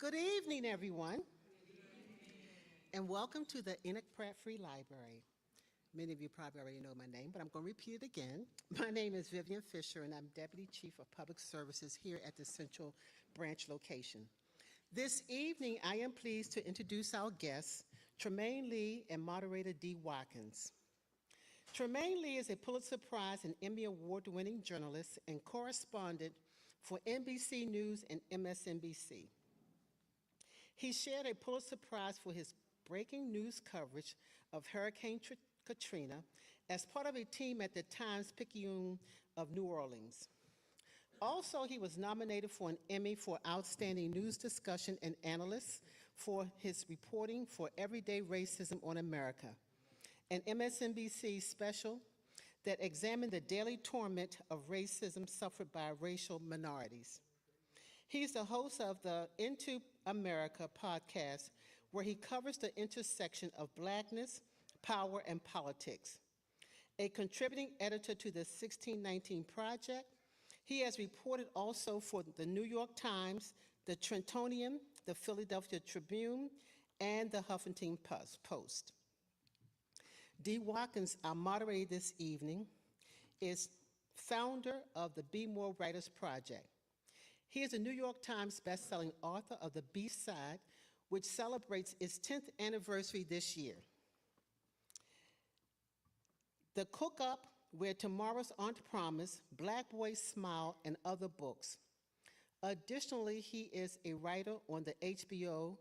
Good evening, everyone, and welcome to the Enoch Pratt Free Library. Many of you probably already know my name, but I'm going to repeat it again. My name is Vivian Fisher, and I'm Deputy Chief of Public Services here at the Central Branch location. This evening, I am pleased to introduce our guests, Trymaine Lee and moderator Dee Watkins. Trymaine Lee is a Pulitzer Prize and Emmy Award-winning journalist and correspondent for NBC News and MSNBC. He shared a Pulitzer Prize for his breaking news coverage of Hurricane Katrina as part of a team at the Times-Picayune of New Orleans. Also, he was nominated for an Emmy for Outstanding News Discussion and Analyst for his reporting for Everyday Racism on America, an MSNBC special that examined the daily torment of racism suffered by racial minorities. He's the host of the Into America podcast, where he covers the intersection of Blackness, power, and politics. A contributing editor to the 1619 Project, he has reported also for the New York Times, the Trentonian, the Philadelphia Tribune, and the Huffington Post. Dee Watkins, our moderator this evening, is founder of the Be More Writers Project. He is a New York Times bestselling author of The B-Side, which celebrates its 10th anniversary this year. The Cook-Up, Where Tomorrow's Aren't Promised, Black Boys Smile, and other books. Additionally, he is a writer on the HBO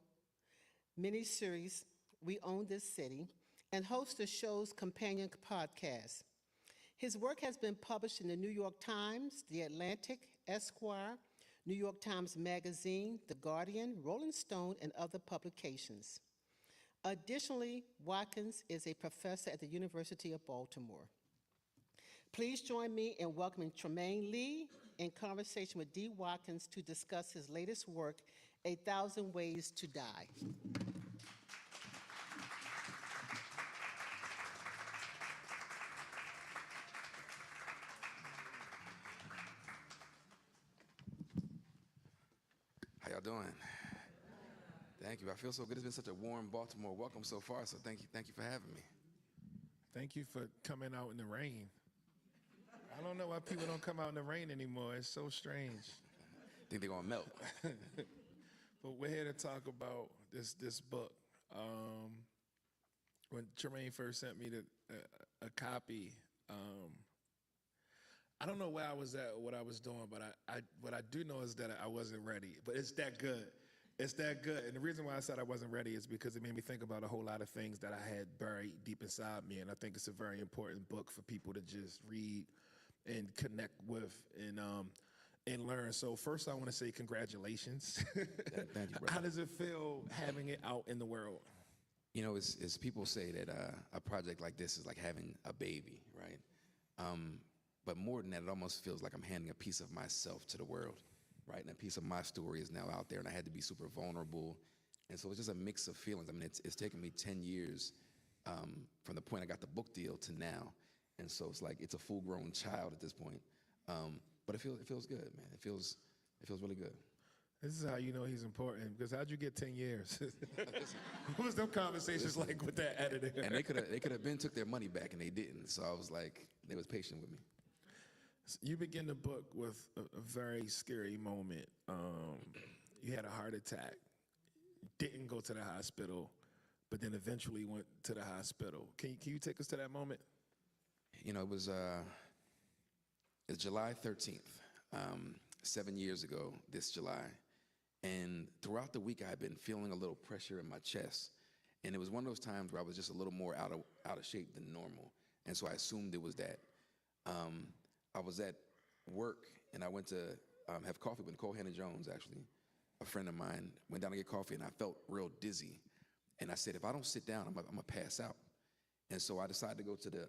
miniseries We Own This City and hosts the show's companion podcast. His work has been published in the New York Times, The Atlantic, Esquire, New York Times Magazine, The Guardian, Rolling Stone, and other publications. Additionally, Watkins is a professor at the University of Baltimore. Please join me in welcoming Trymaine Lee in conversation with Dee Watkins to discuss his latest work, 1,000 Ways to Die. How y'all doing? Thank you. I feel so good. It's been such a warm Baltimore welcome so far, so thank you for having me. Thank you for coming out in the rain. I don't know why people don't come out in the rain anymore. It's so strange. Think they're gonna melt. But we're here to talk about this book. When Trymaine first sent me a copy, I don't know where I was at or what I was doing, but what I do know is that I wasn't ready. But it's that good. It's that good. And the reason why I said I wasn't ready is because it made me think about a whole lot of things that I had buried deep inside me. And I think it's a very important book for people to just read and connect with and learn. So first I want to say congratulations. Thank you, brother. How does it feel having it out in the world? You know, it's people say that a project like this is like having a baby, right? But more than that, it almost feels like I'm handing a piece of myself to the world, right? And a piece of my story is now out there, and I had to be super vulnerable. And so it's just a mix of feelings. I mean, it's taken me 10 years from the point I got the book deal to now. And so it's like it's a full-grown child at this point. But it feels good, man. It feels really good. This is how you know he's important, because how'd you get 10 years? What was them conversations like with that editor? And they could have been took their money back, and they didn't. So I was like, they was patient with me. You begin the book with a very scary moment. You had a heart attack, didn't go to the hospital, but then eventually went to the hospital. Can you take us to that moment? You know, it's July 13th, 7 years ago this July. And throughout the week, I had been feeling a little pressure in my chest. And it was one of those times where I was just a little more out of shape than normal. And so I assumed it was that. I was at work, and I went to have coffee with Nicole Hannah-Jones, actually, a friend of mine. Went down to get coffee, and I felt real dizzy. And I said, if I don't sit down, I'm gonna pass out. And so I decided to go to the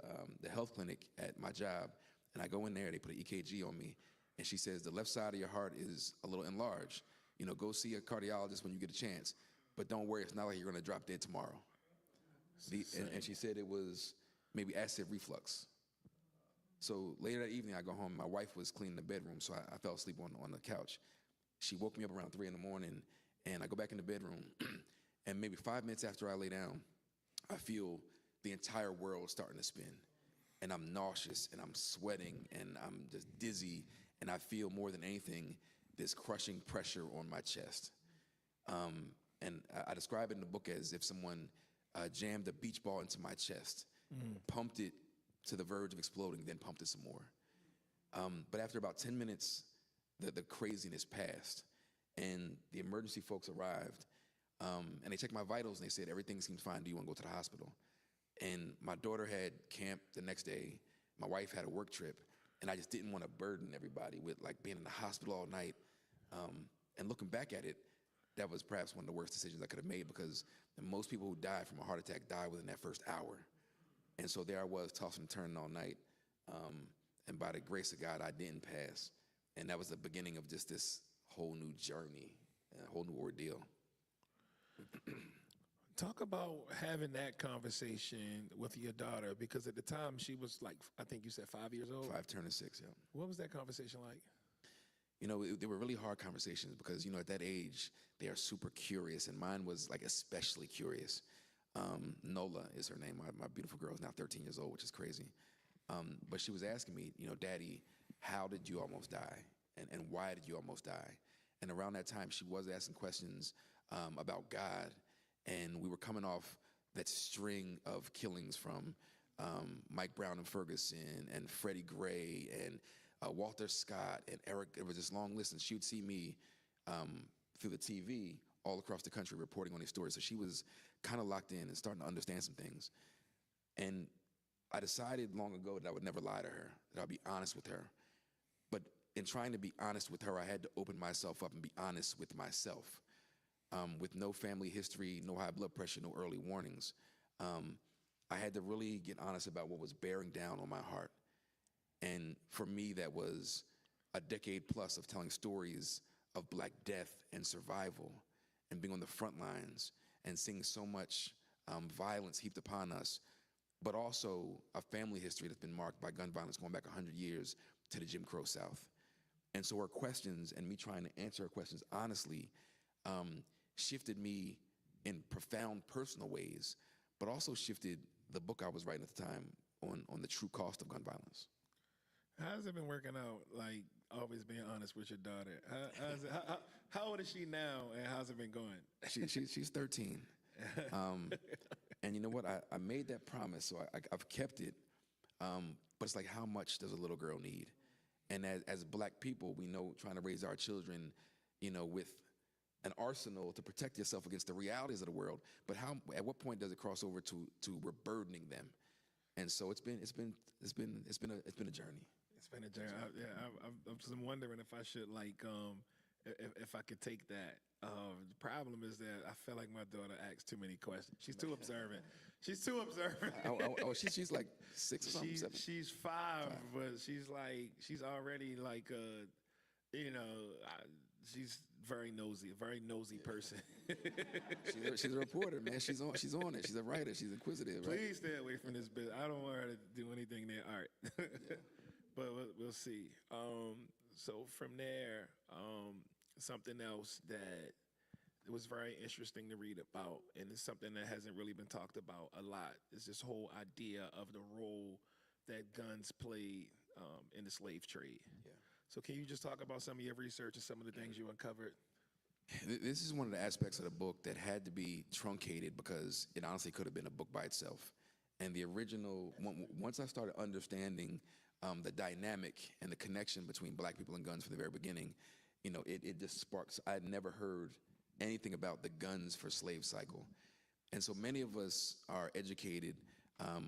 health clinic at my job, and I go in there, they put an EKG on me, and she says, the left side of your heart is a little enlarged. You know, go see a cardiologist when you get a chance, but don't worry, it's not like you're gonna drop dead tomorrow. And she said it was maybe acid reflux. So later that evening, I go home. My wife was cleaning the bedroom, so I fell asleep on the couch. She woke me up around 3 in the morning, And I go back in the bedroom, and maybe 5 minutes after I lay down, I feel the entire world starting to spin. And I'm nauseous, and I'm sweating, and I'm just dizzy, and I feel more than anything this crushing pressure on my chest. And I describe it in the book as if someone jammed a beach ball into my chest, pumped it to the verge of exploding, then pumped it some more. But after about 10 minutes, the craziness passed, and the emergency folks arrived, and they checked my vitals, and they said, everything seems fine. Do you want to go to the hospital? And my daughter had camp the next day. My wife had a work trip, and I just didn't want to burden everybody with like being in the hospital all night. And looking back at it, that was perhaps one of the worst decisions I could have made, because most people who die from a heart attack die within that first hour. And so there I was, tossing and turning all night. And by the grace of God, I didn't pass. And that was the beginning of just this whole new journey, a whole new ordeal. Talk about having that conversation with your daughter, because at the time she was like, I think you said 5 years old? 5 turning 6, yeah. What was that conversation like? You know, they were really hard conversations because, you know, at that age, they are super curious, and mine was like especially curious. Nola is her name. My beautiful girl is now 13 years old, which is crazy. But she was asking me, you know, Daddy, how did you almost die? And why did you almost die? And around that time, she was asking questions about God. And we were coming off that string of killings from Mike Brown and Ferguson and Freddie Gray and Walter Scott and Eric. It was this long list, and she would see me through the TV all across the country reporting on these stories. So she was kind of locked in and starting to understand some things. And I decided long ago that I would never lie to her, that I'd be honest with her. But in trying to be honest with her, I had to open myself up and be honest with myself. With no family history, no high blood pressure, no early warnings, I had to really get honest about what was bearing down on my heart. And for me, that was a decade plus of telling stories of Black death and survival and being on the front lines and seeing so much violence heaped upon us, but also a family history that's been marked by gun violence going back 100 years to the Jim Crow South. And so her questions and me trying to answer her questions honestly shifted me in profound personal ways, but also shifted the book I was writing at the time on the true cost of gun violence. How's it been working out, like always being honest with your daughter? How old is she now, and how's it been going? She's 13. And you know what? I made that promise, so I've kept it. But it's like, how much does a little girl need? And as Black people, we know trying to raise our children, you know, with an arsenal to protect yourself against the realities of the world. But at what point does it cross over to we're burdening them? And so it's been a journey. It's been a journey. I'm just wondering if I should if I could take that. The problem is that I feel like my daughter asks too many questions. She's too observant. She's too observant. She's like 6 or something, 7. She's 5, but she's already like she's very nosy person. She's a reporter, man. She's on it. She's a writer. She's inquisitive. Right? Please stay away from this bit. I don't want her to do anything near art. Yeah. But we'll see. So from there, something else that was very interesting to read about, and it's something that hasn't really been talked about a lot, is this whole idea of the role that guns played in the slave trade. Yeah. So can you just talk about some of your research and some of the things you uncovered? This is one of the aspects of the book that had to be truncated because it honestly could have been a book by itself. And the original, once I started understanding the dynamic and the connection between Black people and guns from the very beginning, you know, it just sparks. I had never heard anything about the guns for slave cycle. And so many of us are educated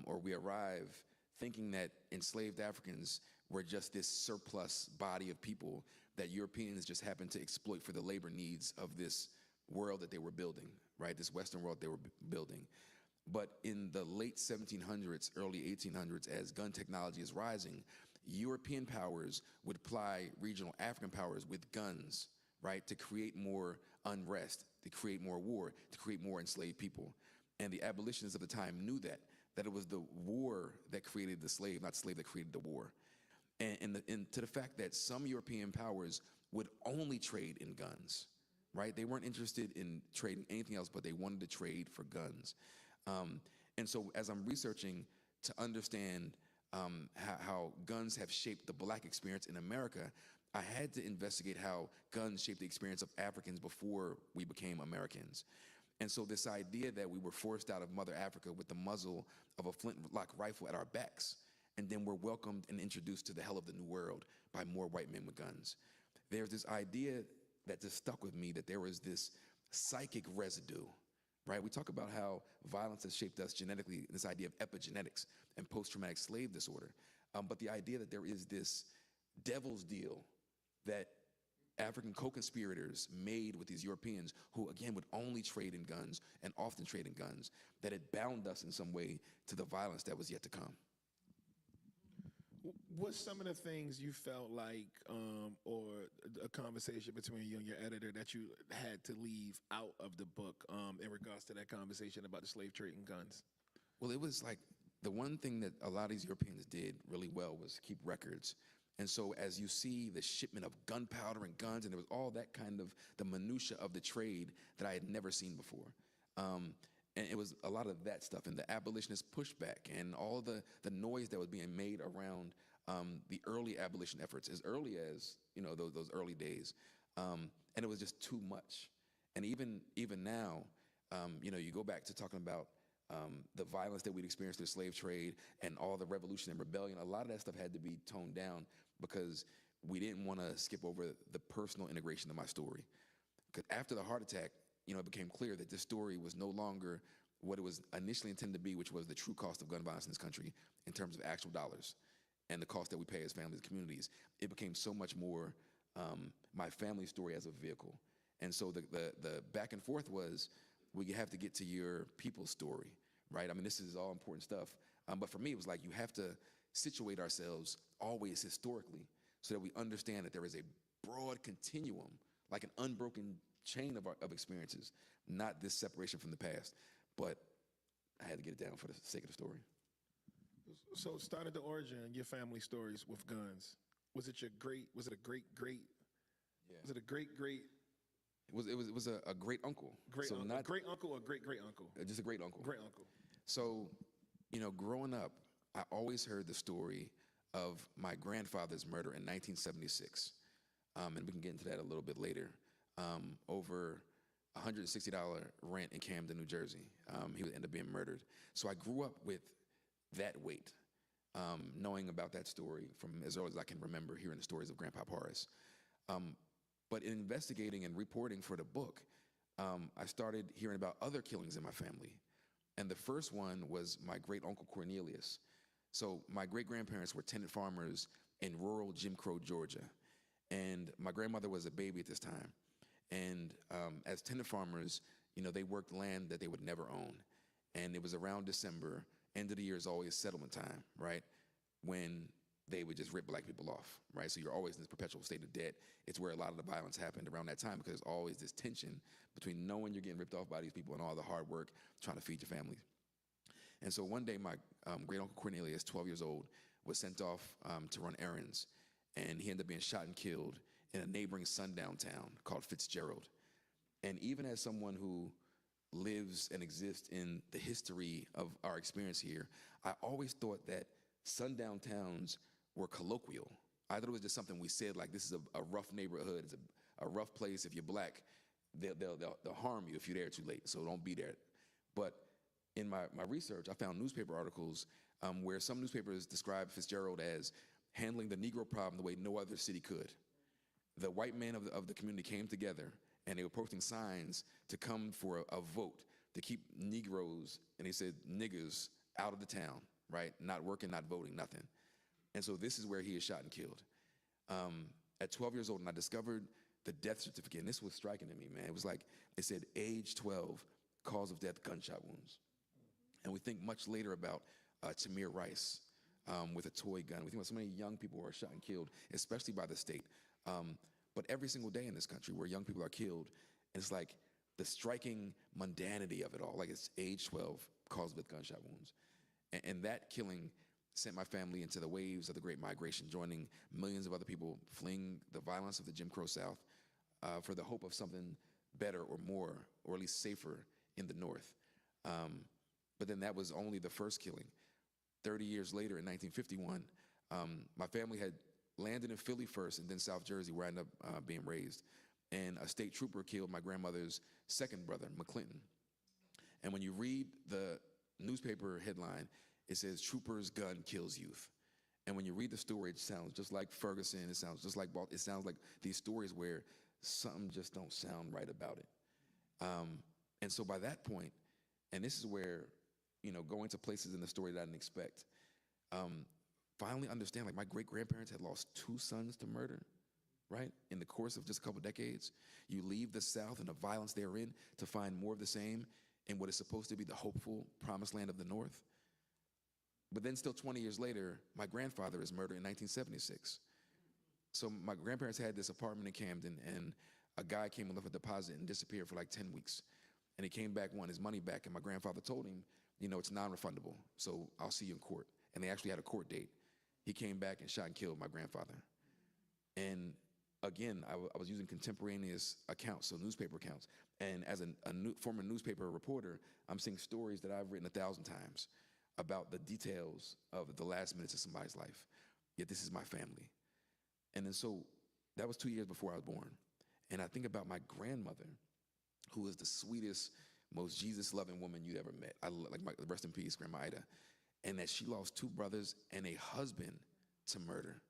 or we arrive thinking that enslaved Africans were just this surplus body of people that Europeans just happened to exploit for the labor needs of this world that they were building, right? This Western world they were building. But in the late 1700s, early 1800s, as gun technology is rising, European powers would ply regional African powers with guns, right, to create more unrest, to create more war, to create more enslaved people. And the abolitionists of the time knew that it was the war that created the slave, not the slave that created the war. And to the fact that some European powers would only trade in guns, right? They weren't interested in trading anything else, but they wanted to trade for guns. And so as I'm researching to understand how guns have shaped the black experience in America, I had to investigate how guns shaped the experience of Africans before we became Americans. And so this idea that we were forced out of Mother Africa with the muzzle of a flintlock rifle at our backs, and then we're welcomed and introduced to the hell of the New World by more white men with guns. There's this idea that just stuck with me, that there was this psychic residue, right? We talk about how violence has shaped us genetically, this idea of epigenetics and post-traumatic slave disorder. But the idea that there is this devil's deal that African co-conspirators made with these Europeans who, again, would only trade in guns and often trade in guns, that it bound us in some way to the violence that was yet to come. What's some of the things you felt like, or a conversation between you and your editor that you had to leave out of the book in regards to that conversation about the slave trade and guns? Well, it was like the one thing that a lot of these Europeans did really well was keep records. And so as you see the shipment of gunpowder and guns, and there was all that kind of the minutia of the trade that I had never seen before. And it was a lot of that stuff and the abolitionist pushback and all the noise that was being made around the early abolition efforts, as early as, you know, those early days. And it was just too much. And even now, you know, you go back to talking about the violence that we'd experienced through the slave trade and all the revolution and rebellion. A lot of that stuff had to be toned down because we didn't want to skip over the personal integration of my story. Because after the heart attack, you know, it became clear that this story was no longer what it was initially intended to be, which was the true cost of gun violence in this country in terms of actual dollars and the cost that we pay as families and communities. It became so much more my family story as a vehicle. And so the back and forth was, we have to get to your people's story, right? I mean, this is all important stuff. But for me, it was like, you have to situate ourselves always historically so that we understand that there is a broad continuum, like an unbroken chain of experiences, not this separation from the past. But I had to get it down for the sake of the story. So start at the origin, your family stories with guns. Was it a great? Yeah. Was it a great? It was a great uncle. Not great uncle or great uncle? Just a great uncle. Great uncle. So, you know, growing up, I always heard the story of my grandfather's murder in 1976. And we can get into that a little bit later. Over $160 rent in Camden, New Jersey. He would end up being murdered. So I grew up with that weight, knowing about that story from as early as I can remember, hearing the stories of Grandpa Horace. But in investigating and reporting for the book, I started hearing about other killings in my family. And the first one was my great uncle Cornelius. So my great grandparents were tenant farmers in rural Jim Crow, Georgia. And my grandmother was a baby at this time. And as tenant farmers, you know, they worked land that they would never own. And it was around December, end of the year is always settlement time, right? When they would just rip black people off, right? So you're always in this perpetual state of debt. It's where a lot of the violence happened around that time, because there's always this tension between knowing you're getting ripped off by these people and all the hard work trying to feed your family. And so one day, my great uncle Cornelius, 12 years old, was sent off to run errands, and he ended up being shot and killed in a neighboring sundown town called Fitzgerald. And even as someone who lives and exists in the history of our experience here, I always thought that sundown towns were colloquial. I thought it was just something we said, like, this is a rough neighborhood, it's a rough place. If you're black, they'll harm you if you're there too late, so don't be there. But in my research, I found newspaper articles where some newspapers described Fitzgerald as handling the Negro problem the way no other city could. The white men of the community came together, and they were posting signs to come for a vote to keep Negroes, and they said niggers, out of the town, right? Not working, not voting, nothing. And so this is where he is shot and killed. At 12 years old, and I discovered the death certificate, and this was striking to me, man. It was like, it said age 12, cause of death, gunshot wounds. And we think much later about Tamir Rice with a toy gun. We think about so many young people who are shot and killed, especially by the state. But every single day in this country where young people are killed, and it's like the striking mundanity of it all, like it's age 12, caused with gunshot wounds. And that killing sent my family into the waves of the Great Migration, joining millions of other people fleeing the violence of the Jim Crow South for the hope of something better or more, or at least safer in the North. But then that was only the first killing. 30 years later, in 1951, my family had landed in Philly first and then South Jersey, where I ended up being raised. And a state trooper killed my grandmother's second brother, McClinton. And when you read the newspaper headline, it says, "Trooper's gun kills youth." And when you read the story, it sounds just like Ferguson. It sounds just like it sounds like these stories where something just don't sound right about it. And so by that point, and this is where, going to places in the story that I didn't expect, finally understand, like, my great-grandparents had lost 2 sons to murder, right? In the course of just a couple decades. You leave the South and the violence they're in to find more of the same in what is supposed to be the hopeful promised land of the North. But then still 20 years later, my grandfather is murdered in 1976. So my grandparents had this apartment in Camden, and a guy came and left a deposit and disappeared for like 10 weeks. And he came back, wanted his money back, and my grandfather told him, it's non-refundable, so I'll see you in court. And they actually had a court date. He came back and shot and killed my grandfather. And again, I was using contemporaneous accounts, so newspaper accounts. And as a former newspaper reporter, I'm seeing stories that I've written 1,000 times about the details of the last minutes of somebody's life. Yet this is my family. And then so that was 2 years before I was born. And I think about my grandmother, who was the sweetest, most Jesus-loving woman you'd ever met. Rest in peace, Grandma Ida. And that she lost 2 brothers and a husband to murder,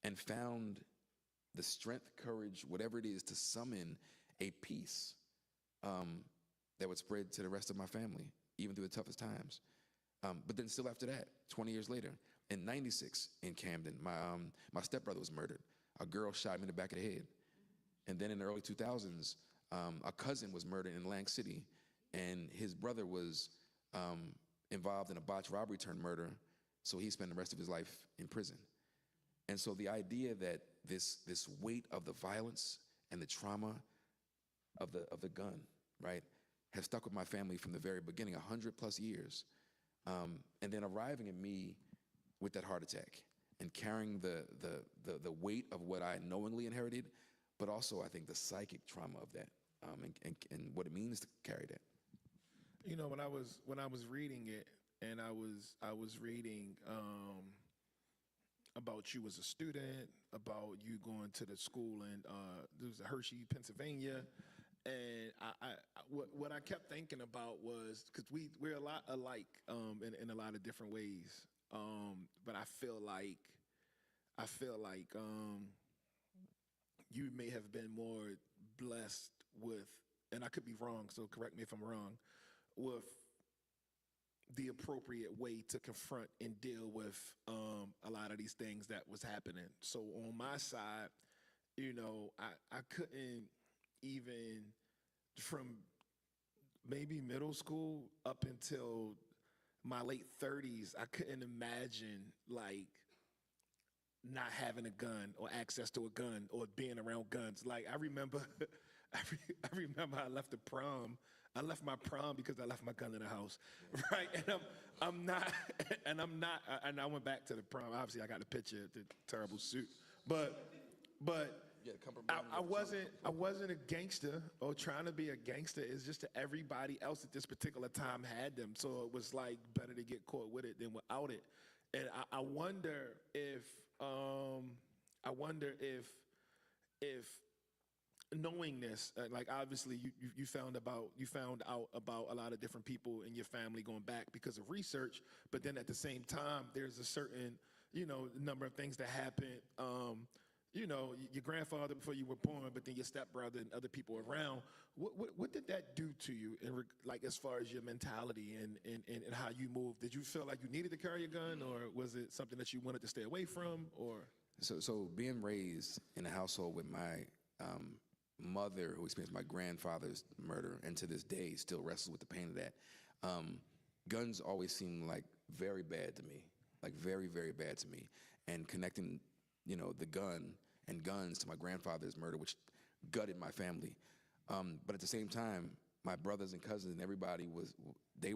and found the strength, courage, whatever it is, to summon a peace that would spread to the rest of my family, even through the toughest times. But then still after that, 20 years later, in 96 in Camden, my stepbrother was murdered. A girl shot him in the back of the head. And then in the early 2000s, a cousin was murdered in Lang City, and his brother was involved in a botched robbery turned murder, so he spent the rest of his life in prison. And so the idea that this weight of the violence and the trauma of the gun, right, has stuck with my family from the very beginning, 100+ years. And then arriving at me with that heart attack and carrying the weight of what I knowingly inherited, but also I think the psychic trauma of that, and what it means to carry that. When I was reading it, and I was reading about you as a student, about you going to the school in there was Hershey, Pennsylvania. And what I kept thinking about was, because we're a lot alike in a lot of different ways, but I feel like you may have been more blessed with, and I could be wrong, so correct me if I'm wrong, with the appropriate way to confront and deal with a lot of these things that was happening. So on my side, I couldn't even, from maybe middle school up until my late 30s, I couldn't imagine like not having a gun or access to a gun or being around guns. Like I remember I left the prom. I left my prom because I left my gun in the house, right? And and I went back to the prom. Obviously, I got the picture, the terrible suit, but I wasn't a gangster or trying to be a gangster. It's just that everybody else at this particular time had them, so it was like better to get caught with it than without it. And I wonder if knowing this, like obviously you found out about a lot of different people in your family going back because of research, but then at the same time there's a certain number of things that happened. Your grandfather before you were born, but then your stepbrother and other people around. What did that do to you, like as far as your mentality and how you moved? Did you feel like you needed to carry a gun, or was it something that you wanted to stay away from? Or so being raised in a household with my mother, who experienced my grandfather's murder, and to this day still wrestles with the pain of that, guns always seemed like very bad to me, like very, very bad to me. And connecting, the gun and guns to my grandfather's murder, which gutted my family. But at the same time, my brothers and cousins and everybody they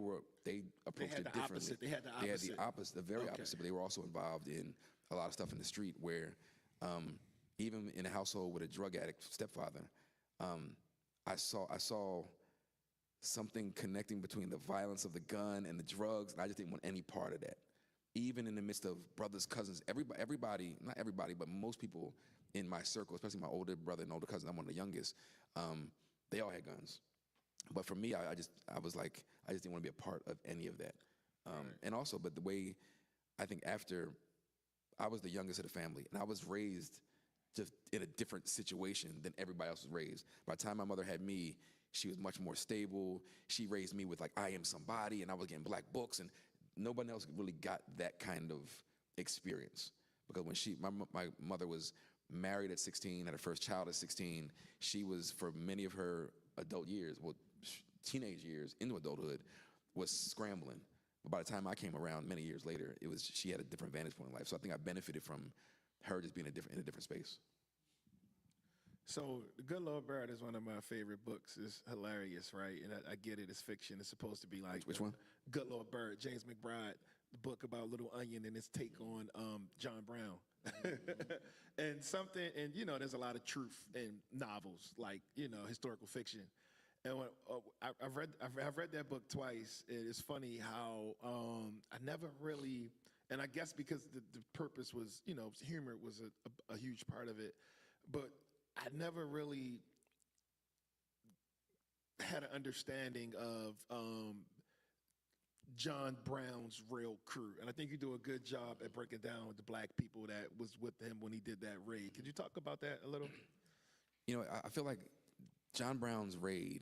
approached it differently. They had the opposite. The very opposite. But they were also involved in a lot of stuff in the street where, even in a household with a drug addict stepfather, I saw something connecting between the violence of the gun and the drugs, and I just didn't want any part of that. Even in the midst of brothers, cousins, everybody, not everybody, but most people in my circle, especially my older brother and older cousin, I'm one of the youngest, they all had guns. But for me, I was like, I just didn't want to be a part of any of that. And also, but the way, I think after, I was the youngest of the family, and I was raised just in a different situation than everybody else was raised. By the time my mother had me, she was much more stable. She raised me with like, I am somebody, and I was getting black books, and nobody else really got that kind of experience. Because when my mother was married at 16, had her first child at 16, she was, for many of her adult years, well, teenage years into adulthood, was scrambling. But by the time I came around many years later, she had a different vantage point in life. So I think I benefited from her just being in a different space. So, The Good Lord Bird is one of my favorite books. It's hilarious, right? And I get it, it's fiction. It's supposed to be like... Which one? Good Lord Bird, James McBride, the book about Little Onion and his take on John Brown. And there's a lot of truth in novels, like, historical fiction. And when, I've read that book twice. It's funny how I never really... And I guess because the purpose was, humor was a huge part of it. But I never really had an understanding of John Brown's real crew. And I think you do a good job at breaking down the black people that was with him when he did that raid. Could you talk about that a little? I feel like John Brown's raid,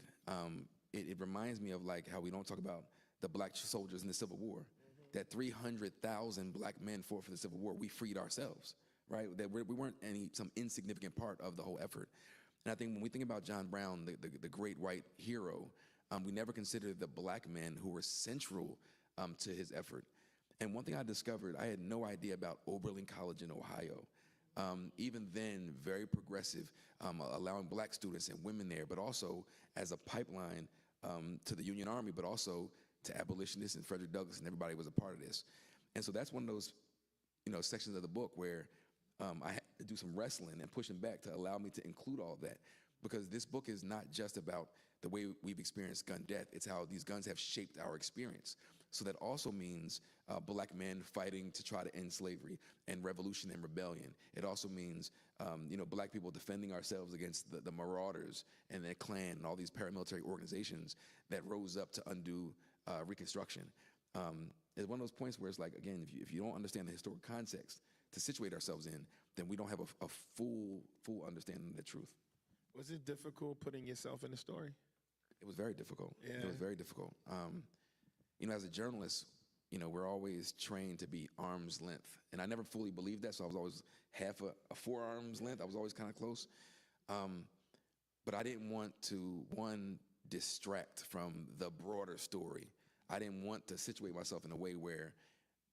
it reminds me of like how we don't talk about the black soldiers in the Civil War. Mm-hmm. That 300,000 black men fought for the Civil War. We freed ourselves. Right, that we weren't some insignificant part of the whole effort. And I think when we think about John Brown, the great white hero, we never considered the black men who were central to his effort. And one thing I discovered, I had no idea about Oberlin College in Ohio. Even then, very progressive, allowing black students and women there, but also as a pipeline to the Union Army, but also to abolitionists and Frederick Douglass, and everybody was a part of this. And so that's one of those sections of the book where I had to do some wrestling and pushing back to allow me to include all of that, because this book is not just about the way we've experienced gun death. It's how these guns have shaped our experience. So that also means black men fighting to try to end slavery and revolution and rebellion. It also means black people defending ourselves against the marauders and their Klan and all these paramilitary organizations that rose up to undo Reconstruction. It's one of those points where it's like, again, if you don't understand the historical context to situate ourselves in, then we don't have a full understanding of the truth. Was it difficult putting yourself in the story? It was very difficult. Yeah. It was very difficult. As a journalist, we're always trained to be arm's length. And I never fully believed that, so I was always half a forearm's length. I was always kind of close. But I didn't want to, one, distract from the broader story. I didn't want to situate myself in a way where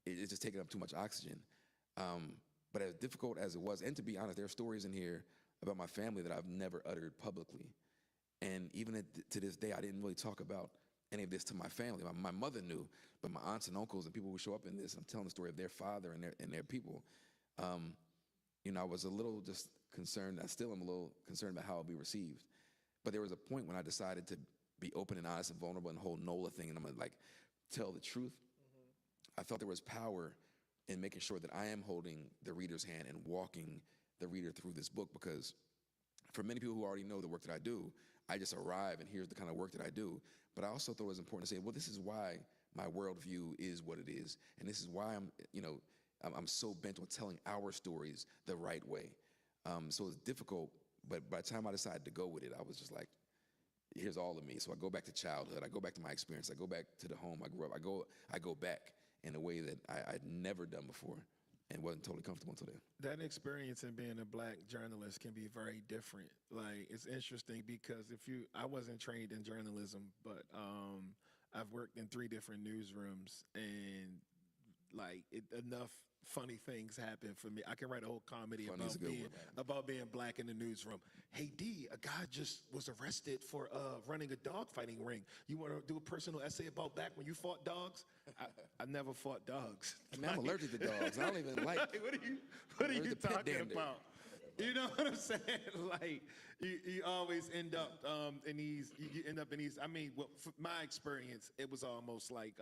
it's just taking up too much oxygen. But as difficult as it was, and to be honest, there are stories in here about my family that I've never uttered publicly. And even to this day, I didn't really talk about any of this to my family. My mother knew, but my aunts and uncles and people who show up in this, I'm telling the story of their father and their people. I was a little just concerned. I still am a little concerned about how it'll be received. But there was a point when I decided to be open and honest and vulnerable and the whole Nola thing, and I'm gonna tell the truth. Mm-hmm. I felt there was power in making sure that I am holding the reader's hand and walking the reader through this book, because for many people who already know the work that I do, I just arrive and here's the kind of work that I do. But I also thought it was important to say, well, this is why my worldview is what it is, and this is why I'm so bent on telling our stories the right way. So it's difficult, but by the time I decided to go with it, I was just like, here's all of me. So I go back to childhood, I go back to my experience, I go back to the home I grew up, I go back in a way that I'd never done before and wasn't totally comfortable until then. That experience in being a black journalist can be very different. Like, it's interesting because I wasn't trained in journalism, but I've worked in 3 different newsrooms, and enough funny things happen for me. I can write a whole comedy about being black in the newsroom. Hey, D, a guy just was arrested for running a dogfighting ring. You want to do a personal essay about back when you fought dogs? I never fought dogs. I mean, I'm allergic to dogs. I don't even like. What are you talking about? You know what I'm saying? Like you always end up in these. You end up in these. I mean, well, from my experience, it was almost like,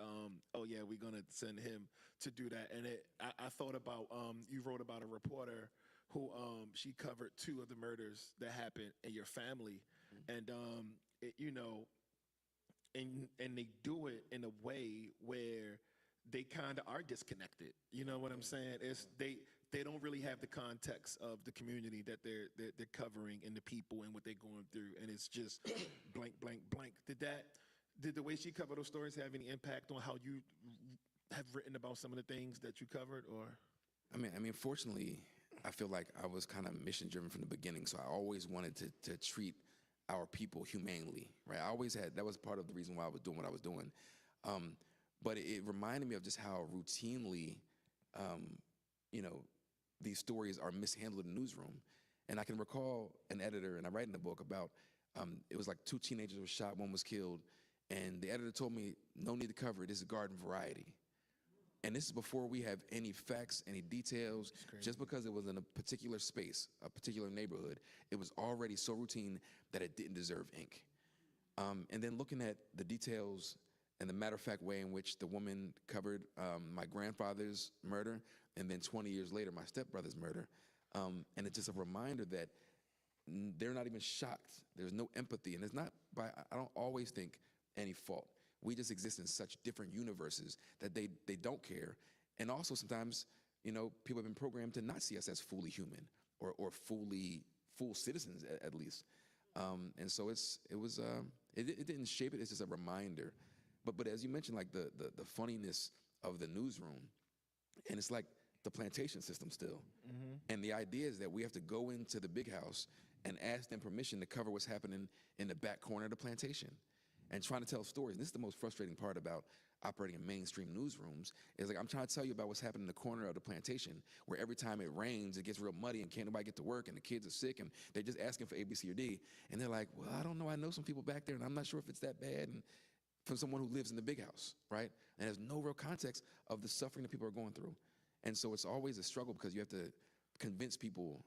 oh yeah, we're gonna send him to do that. And I thought about you wrote about a reporter who she covered two of the murders that happened in your family, and and they do it in a way where they kind of are disconnected. You know what I'm saying? It's they don't really have the context of the community that they're covering and the people and what they're going through, and it's just blank, blank, blank. Did the way she covered those stories have any impact on how you have written about some of the things that you covered, or? I mean, fortunately, I feel like I was kind of mission driven from the beginning, so I always wanted to treat our people humanely, right? I always had, that was part of the reason why I was doing what I was doing. But it reminded me of just how routinely, these stories are mishandled in the newsroom. And I can recall an editor, and I write in the book about, it was like two teenagers were shot, one was killed, and the editor told me, no need to cover it, this is garden variety. And this is before we have any facts, any details. Just because it was in a particular space, a particular neighborhood, it was already so routine that it didn't deserve ink. And then looking at the details and the matter-of-fact way in which the woman covered my grandfather's murder, and then 20 years later, my stepbrother's murder. And it's just a reminder that they're not even shocked. There's no empathy. And it's not by, I don't always think, any fault. We just exist in such different universes that they don't care. And also sometimes, people have been programmed to not see us as fully human or full citizens at least. And so it didn't shape it, it's just a reminder. But as you mentioned, like the funniness of the newsroom, and it's like the plantation system still. Mm-hmm. And the idea is that we have to go into the big house and ask them permission to cover what's happening in the back corner of the plantation. And trying to tell stories. And this is the most frustrating part about operating in mainstream newsrooms, is like, I'm trying to tell you about what's happening in the corner of the plantation, where every time it rains, it gets real muddy and can't nobody get to work, and the kids are sick, and they're just asking for A, B, C, or D. And they're like, well, I don't know. I know some people back there, and I'm not sure if it's that bad. And from someone who lives in the big house, right? And there's no real context of the suffering that people are going through. And so it's always a struggle, because you have to convince people,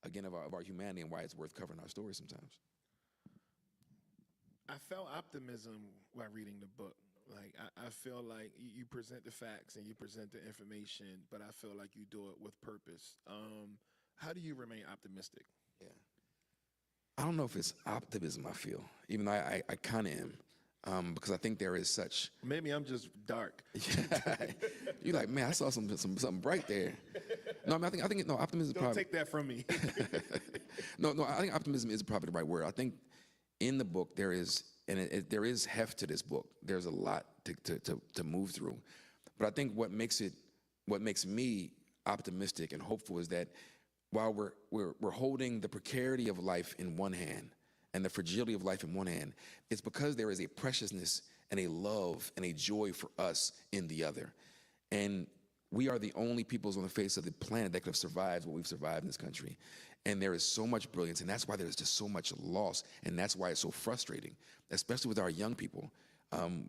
again, of our humanity and why it's worth covering our stories sometimes. I felt optimism while reading the book. Like, I feel like you present the facts and you present the information, but I feel like you do it with purpose. How do you remain optimistic? Yeah. I don't know if it's optimism, I feel, even though I kind of am, because I think there is such. Maybe I'm just dark. You're like, man, I saw something bright there. No, I mean, I think optimism. Don't take that from me. No, I think optimism is probably the right word. I think in the book there is, and there is heft to this book. There's a lot to move through, but I think what makes me optimistic and hopeful is that while we're holding the precarity of life in one hand and the fragility of life in one hand, it's because there is a preciousness and a love and a joy for us in the other. And we are the only peoples on the face of the planet that could have survived what we've survived in this country. And there is so much brilliance, and that's why there's just so much loss, and that's why it's so frustrating, especially with our young people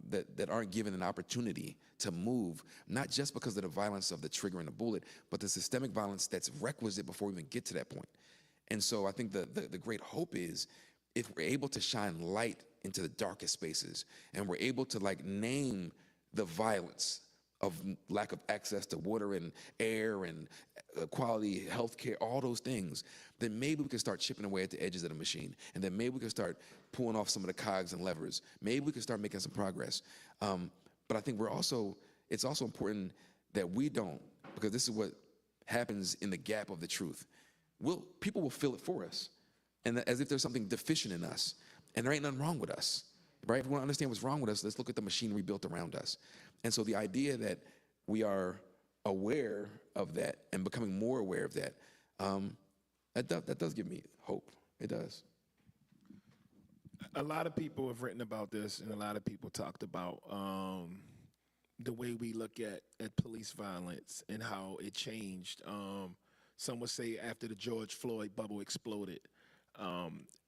that aren't given an opportunity to move, not just because of the violence of the trigger and the bullet, but the systemic violence that's requisite before we even get to that point. And so I think the great hope is, if we're able to shine light into the darkest spaces, and we're able to name the violence of lack of access to water and air and quality health care, all those things, then maybe we can start chipping away at the edges of the machine. And then maybe we can start pulling off some of the cogs and levers. Maybe we can start making some progress. But I think it's also important that we don't, because this is what happens in the gap of the truth. People will fill it for us, and as if there's something deficient in us. And there ain't nothing wrong with us, right? If we want to understand what's wrong with us, let's look at the machinery built around us. And so the idea that we are aware of that and becoming more aware of that, that does give me hope. It does. A lot of people have written about this, and a lot of people talked about the way we look at police violence and how it changed. Some would say after the George Floyd bubble exploded,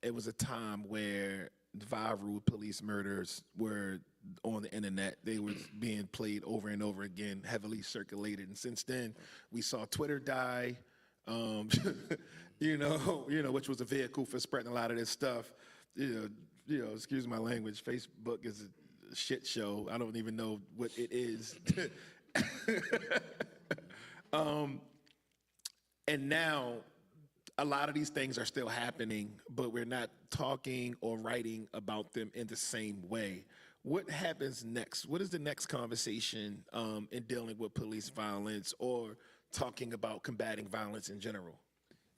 it was a time where viral police murders were on the internet. They were being played over and over again, heavily circulated. And since then, we saw Twitter die. um, which was a vehicle for spreading a lot of this stuff. Excuse my language. Facebook is a shit show. I don't even know what it is. And now, a lot of these things are still happening, but we're not talking or writing about them in the same way. What happens next? What is the next conversation in dealing with police violence or talking about combating violence in general?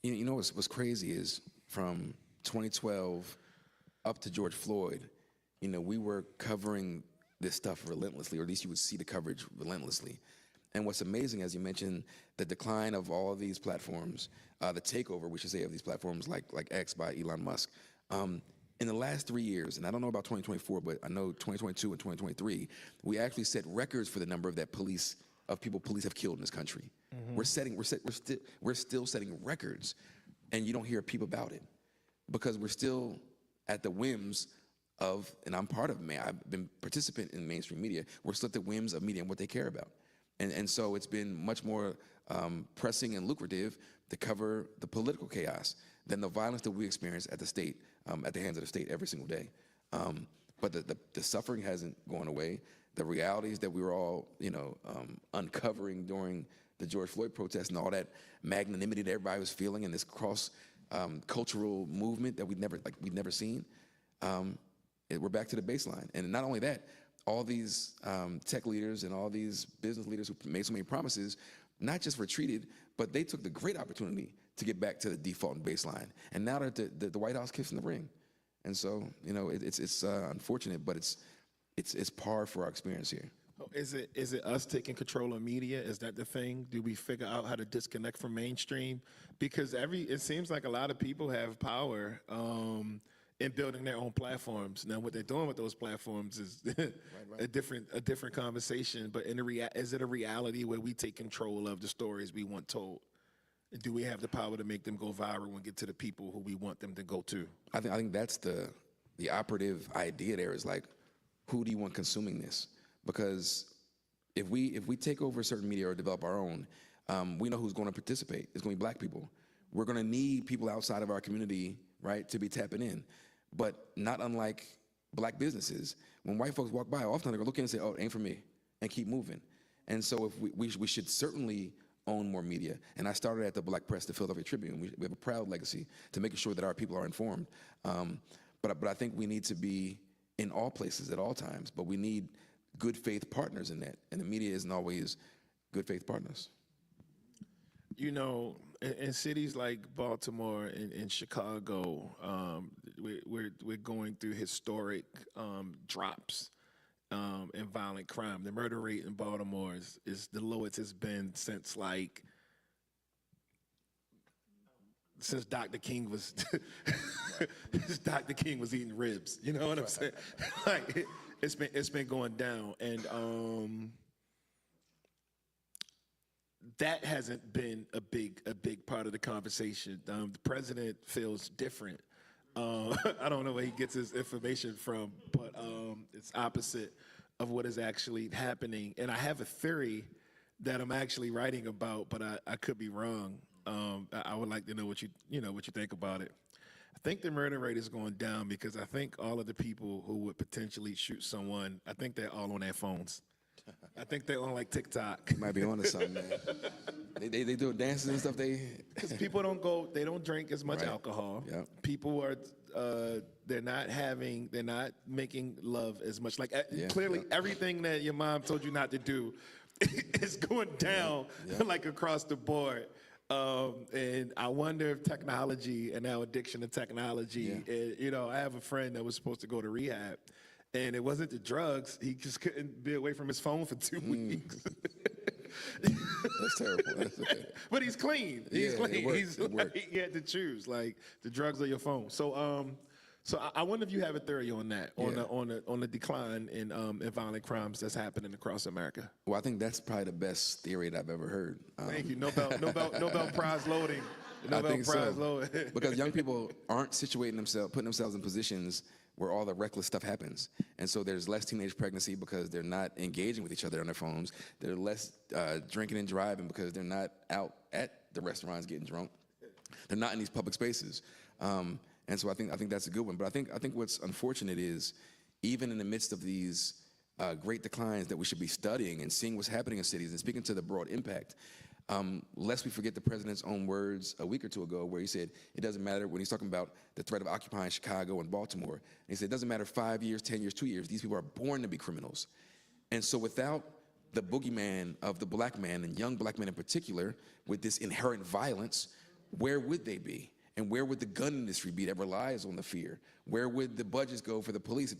You know what's crazy is from 2012 up to George Floyd, we were covering this stuff relentlessly, or at least you would see the coverage relentlessly. And what's amazing, as you mentioned, the decline of all of these platforms, the takeover, we should say, of these platforms like X by Elon Musk. In the last 3 years, and I don't know about 2024, but I know 2022 and 2023, we actually set records for the number of people police have killed in this country. Mm-hmm. We're still setting records, and you don't hear a peep about it because we're still at the whims of, and I'm part of I've been participant in mainstream media. We're still at the whims of media and what they care about. And so it's been much more pressing and lucrative to cover the political chaos than the violence that we experience at the state, at the hands of the state every single day. But the suffering hasn't gone away. The realities that we were all, uncovering during the George Floyd protests and all that magnanimity that everybody was feeling, and this cross cultural movement that we'd never seen. We're back to the baseline. And not only that, all these tech leaders and all these business leaders who made so many promises, not just retreated, but they took the great opportunity to get back to the default and baseline. And now they're the White House kissing the ring. And so, it's unfortunate, but it's par for our experience here. Is it us taking control of media? Is that the thing? Do we figure out how to disconnect from mainstream? Because it seems like a lot of people have power in building their own platforms. Now, what they're doing with those platforms is right. a different conversation. But is it a reality where we take control of the stories we want told? Do we have the power to make them go viral and get to the people who we want them to go to? I think that's the operative idea there is like, who do you want consuming this? Because if we take over certain media or develop our own, we know who's going to participate. It's going to be black people. We're going to need people outside of our community, right, to be tapping in. But not unlike black businesses, when white folks walk by, often they're going to look in and say, "Oh, it ain't for me," and keep moving. And so if we should certainly own more media. And I started at the Black Press, the Philadelphia Tribune. We have a proud legacy to making sure that our people are informed. But I think we need to be in all places at all times. But we need good faith partners in that, and the media isn't always good faith partners. In cities like Baltimore and Chicago, we're going through historic drops in violent crime. The murder rate in Baltimore is the lowest it's been since Dr. King was Dr. King was eating ribs. You know what I'm saying? Like it's been going down, and that hasn't been a big part of the conversation. The president feels different. I don't know where he gets his information from, but it's opposite of what is actually happening. And I have a theory that I'm actually writing about, but I could be wrong. I would like to know what you think about it. I think the murder rate is going down because I think all of the people who would potentially shoot someone, I think they're all on their phones. I think they're on TikTok. You might be on to something, man. They do dances and stuff. Because people they don't drink as much alcohol. Yep. People are they're not making love as much. Clearly everything that your mom told you not to do is going down across the board. And I wonder if technology and our addiction to technology, I have a friend that was supposed to go to rehab, and it wasn't the drugs. He just couldn't be away from his phone for 2 weeks. That's terrible. But he's clean. He's clean. He had to choose, the drugs or your phone. So I wonder if you have a theory on that, on the decline in violent crimes that's happening across America. Well, I think that's probably the best theory that I've ever heard. Thank you. Nobel Prize loading. I think so. Because young people aren't putting themselves in positions where all the reckless stuff happens. And so there's less teenage pregnancy because they're not engaging with each other on their phones. There's less drinking and driving because they're not out at the restaurants getting drunk. They're not in these public spaces. And so I think that's a good one. But I think what's unfortunate is, even in the midst of these great declines that we should be studying and seeing what's happening in cities and speaking to the broad impact, lest we forget the president's own words a week or two ago, where he said it doesn't matter, when he's talking about the threat of occupying Chicago and Baltimore, and he said it doesn't matter 5 years, 10 years, 2 years, these people are born to be criminals. And so without the boogeyman of the black man, and young black men in particular, with this inherent violence, where would they be? And where would the gun industry be that relies on the fear? Where would the budgets go for the police if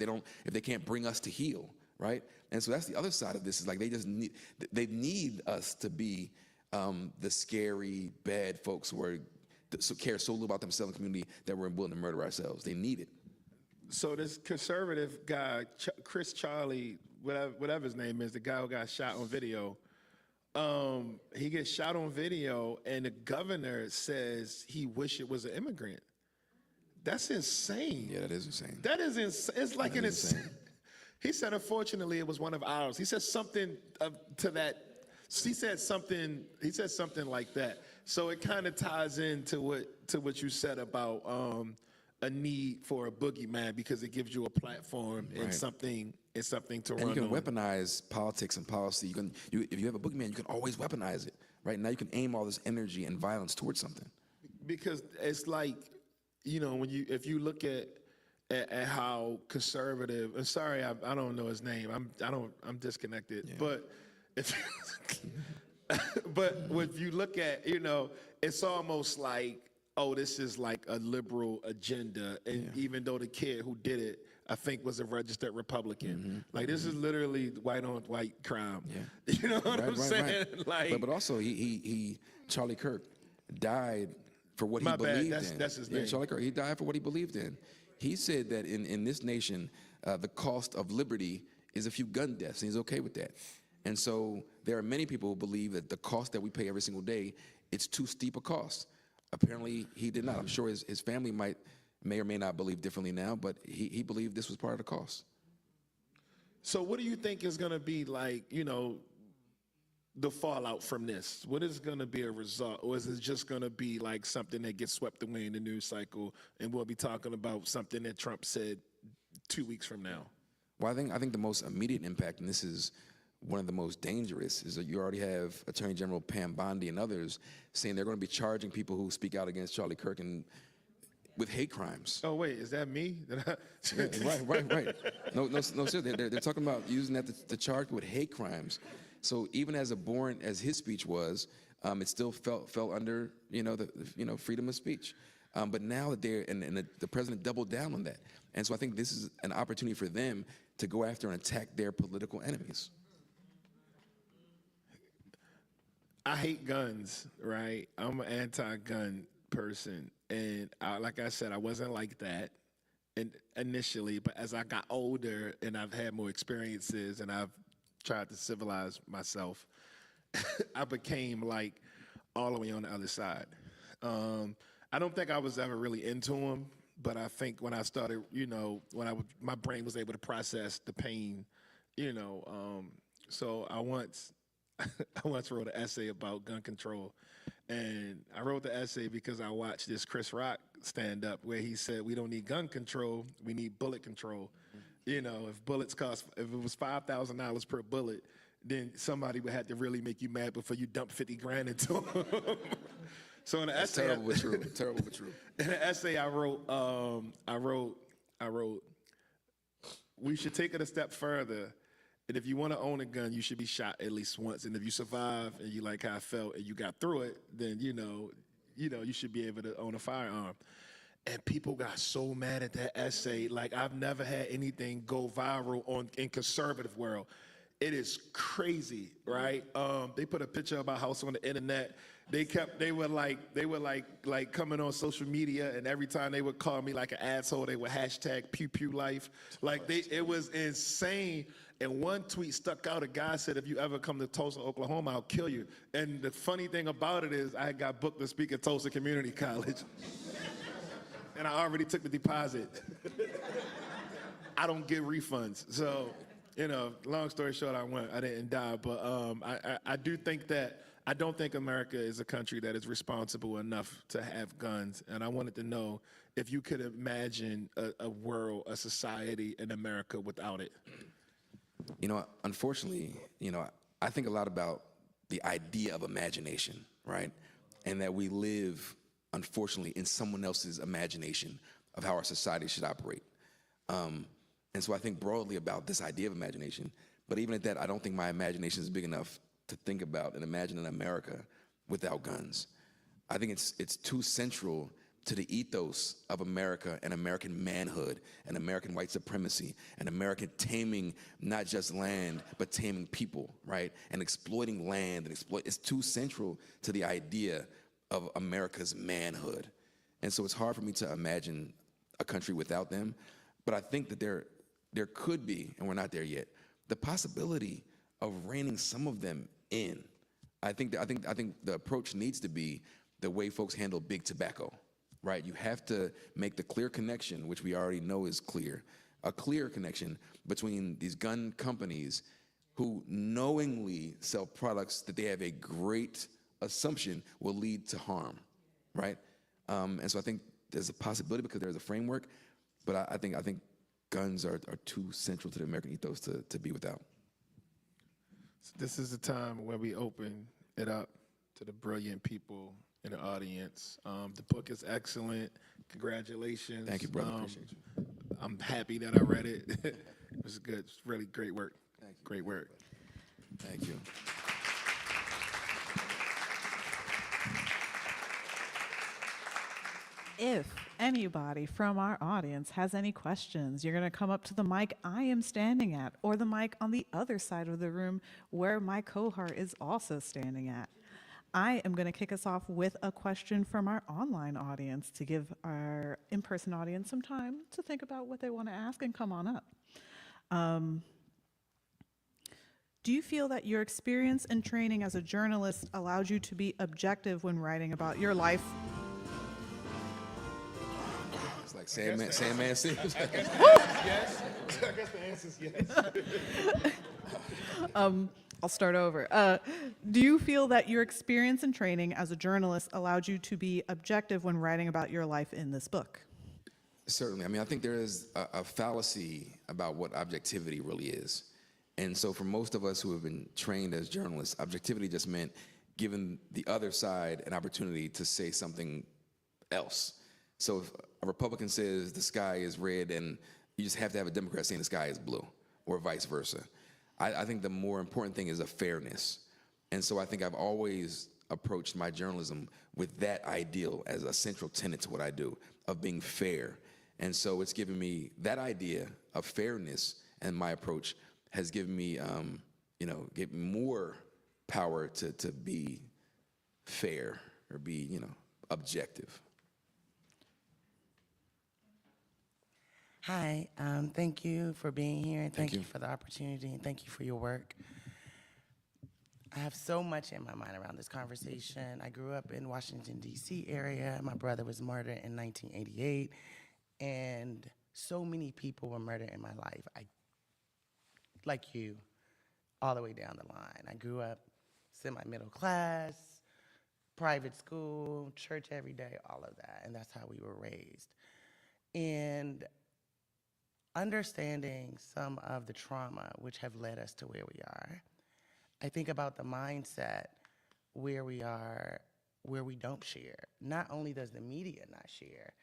they can't bring us to heel, right? And so that's the other side of this, is like they need us to be the scary, bad folks who care so little about themselves and the community that we're willing to murder ourselves. They need it. So this conservative guy, Chris Charlie, whatever his name is, the guy who got shot on video, he gets shot on video, and the governor says he wish it was an immigrant. That's insane. Yeah, that is insane. That is insane. It's like an insane. He said, unfortunately, it was one of ours. He said something to that. He said something like that. So it kind of ties into what you said about a need for a boogeyman, because it gives you a platform and something to run on. And you can weaponize politics and policy. If you have a boogeyman, you can always weaponize it. Right now, you can aim all this energy and violence towards something. Because it's like, if you look at how conservative. And sorry, I don't know his name. I'm disconnected. Yeah. But if you look at, it's almost like, oh, this is like a liberal agenda. And even though the kid who did it, I think, was a registered Republican. Like, this is literally white on white crime. Yeah. You know what I'm saying? Right. Like, but also he Charlie Kirk died for what he believed in. That's his name. Charlie Kirk, he died for what he believed in. He said that in this nation, the cost of liberty is a few gun deaths, and he's okay with that. And so there are many people who believe that the cost that we pay every single day, it's too steep a cost. Apparently, he did not. I'm sure his family may or may not believe differently now, but he believed this was part of the cost. So what do you think is going to be like, the fallout from this? What is going to be a result? Or is it just going to be like something that gets swept away in the news cycle, and we'll be talking about something that Trump said 2 weeks from now? Well, I think the most immediate impact, and this is one of the most dangerous, is that you already have Attorney General Pam Bondi and others saying they're going to be charging people who speak out against Charlie Kirk with hate crimes. Oh, wait, is that me? Yeah, right. No, sir. They're talking about using that to charge people with hate crimes. So even as abhorrent as his speech was, it still fell under the freedom of speech. But now that the president doubled down on that, and so I think this is an opportunity for them to go after and attack their political enemies. I hate guns, right? I'm an anti-gun person, and like I said, I wasn't like that initially, but as I got older and I've had more experiences and I've tried to civilize myself, I became like all the way on the other side. I don't think I was ever really into them, but I think when I started, my brain was able to process the pain, so I once wrote an essay about gun control, and I wrote the essay because I watched this Chris Rock stand up where he said, we don't need gun control, we need bullet control. If it was $5,000 per bullet, then somebody would have to really make you mad before you dump 50 grand into them. So in the essay, terrible but true. In the essay I wrote, we should take it a step further. And if you want to own a gun, you should be shot at least once. And if you survive and you like how I felt and you got through it, then you should be able to own a firearm. And people got so mad at that essay. Like, I've never had anything go viral in conservative world. It is crazy, right? They put a picture of our house on the internet. They were like coming on social media, and every time they would call me like an asshole, they would hashtag pew pew life. It was insane. And one tweet stuck out. A guy said, if you ever come to Tulsa, Oklahoma, I'll kill you. And the funny thing about it is I had got booked to speak at Tulsa Community College. And I already took the deposit. I don't get refunds. So, long story short, I didn't die. But I do think that I don't think America is a country that is responsible enough to have guns. And I wanted to know if you could imagine a world, a society in America without it. Unfortunately, I think a lot about the idea of imagination, right? And that we live, unfortunately, in someone else's imagination of how our society should operate. And so I think broadly about this idea of imagination, but even at that, I don't think my imagination is big enough to think about and imagine an America without guns. I think it's too central to the ethos of America and American manhood and American white supremacy and American taming not just land, but taming people, right? And exploiting land it's too central to the idea of America's manhood. And so it's hard for me to imagine a country without them, but I think that there could be, and we're not there yet, the possibility of reining some of them in. I think the approach needs to be the way folks handle big tobacco, right? You have to make the clear connection, which we already know is clear, a clear connection between these gun companies who knowingly sell products that they have a great assumption will lead to harm, right? And so I think there's a possibility because there's a framework, but I think guns are too central to the American ethos to be without. So this is the time where we open it up to the brilliant people in the audience. The book is excellent. Congratulations. Thank you, brother. Appreciate you. I'm happy that I read it. It was good. It's really great work. Thank you. Great work. Thank you. If anybody from our audience has any questions, you're going to come up to the mic I am standing at, or the mic on the other side of the room where my cohort is also standing at. I am going to kick us off with a question from our online audience to give our in-person audience some time to think about what they want to ask and come on up. Do you feel that your experience and training as a journalist allowed you to be objective when writing about your life? It's like Sandman said. Yes. I guess the answer is yes. I'll start over. Do you feel that your experience and training as a journalist allowed you to be objective when writing about your life in this book? Certainly. I mean, I think there is a fallacy about what objectivity really is. And so for most of us who have been trained as journalists, objectivity just meant giving the other side an opportunity to say something else. So if a Republican says the sky is red, and you just have to have a Democrat saying the sky is blue, or vice versa. I think the more important thing is a fairness. And so I think I've always approached my journalism with that ideal as a central tenet to what I do, of being fair. And so it's given me that idea of fairness, and my approach has given me, get more power to be fair or be, objective. Hi, thank you for being here, and thank you. you for the opportunity, and thank you for your work. I have so much in my mind around this conversation. I grew up in Washington, D.C. area. My brother was murdered in 1988, and so many people were murdered in my life. Like you, all the way down the line. I grew up semi-middle class, private school, church every day, all of that, and that's how we were raised. And understanding some of the trauma which have led us to where we are, I think about the mindset where we are, where we don't share. Not only does the media not share,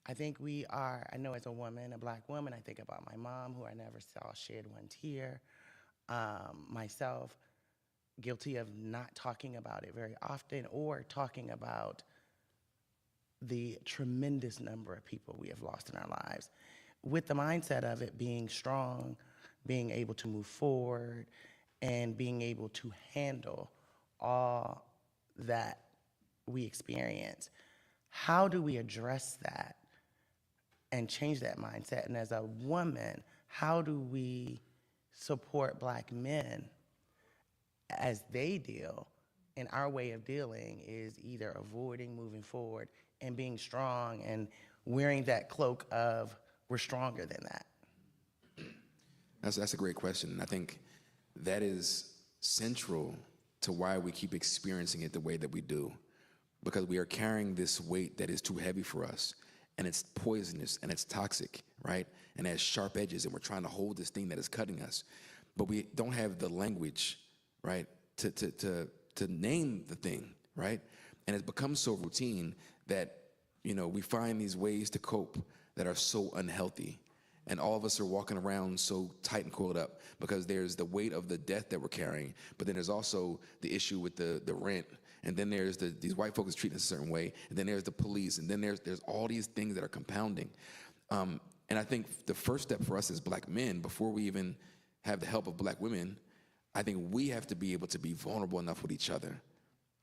I think we are, I know as a woman, a Black woman, I think about my mom, who I never saw shed one tear, myself, guilty of not talking about it very often, or talking about the tremendous number of people we have lost in our lives, with the mindset of it being strong, being able to move forward, and being able to handle all that we experience. How do we address that and change that mindset? And as a woman, how do we support Black men as they deal? And our way of dealing is either avoiding moving forward and being strong and wearing that cloak of we're stronger than that. That's a great question. And I think that is central to why we keep experiencing it the way that we do, because we are carrying this weight that is too heavy for us, and it's poisonous and it's toxic, right? And it has sharp edges, and we're trying to hold this thing that is cutting us, but we don't have the language, right, to name the thing, right? And it's become so routine that, you know, we find these ways to cope that are so unhealthy. And all of us are walking around so tight and coiled up because there's the weight of the death that we're carrying, but then there's also the issue with the rent, and then there's these white folks treating us a certain way, and then there's the police, and then there's all these things that are compounding. And I think the first step for us as black men, before we even have the help of black women, I think we have to be able to be vulnerable enough with each other